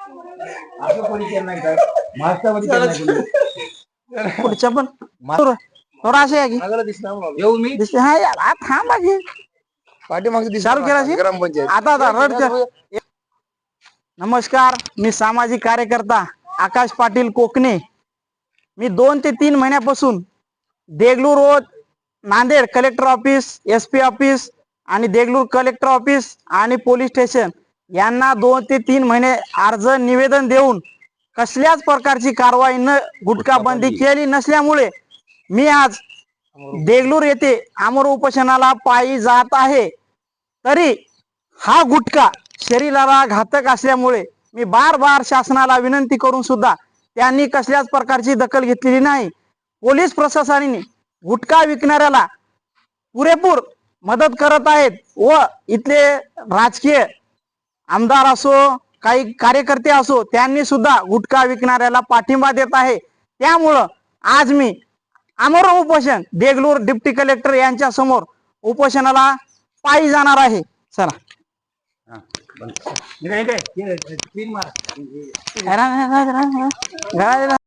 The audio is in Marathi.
आपलं कोणी केलं नाही काय महाराष्ट्रामध्ये केलं नाही कोणी. पुढच्या पण थोडा असे आहे की येऊ मी दिसते हा यार थांबा की पाठीमागचं चालू केला ग्रामपंचायत आता रड. नमस्कार, मी सामाजिक कार्यकर्ता आकाश पाटील कोकणे. मी 2 ते 3 महिन्यापासून Degloor road Nanded collector office, SP office आणि देगलूर कलेक्टर ऑफिस आणि पोलीस स्टेशन यांना 2 ते 3 महिने अर्ज निवेदन देऊन कसल्याच प्रकारची कारवाई न गुटखा बंदी केली नसल्यामुळे मी आज देगलूर येथे आमरण उपोषणाला पायी जात आहे. तरी हा गुटखा शरीराला घातक असल्यामुळे मी बार शासनाला विनंती करून सुद्धा त्यांनी कसल्याच प्रकारची दखल घेतलेली नाही. पोलीस प्रशासनाने गुटखा विकणाऱ्याला पुरेपूर मदत करत आहेत व इथले राजकीय आमदार असो काही कार्यकर्ते असो त्यांनी सुद्धा गुटखा विकणाऱ्याला पाठिंबा देत आहे. त्यामुळं आज मी आमरण उपोषण देगलूर डिप्टी कलेक्टर यांच्या समोर उपोषणाला पायी जाणार आहे. चला काय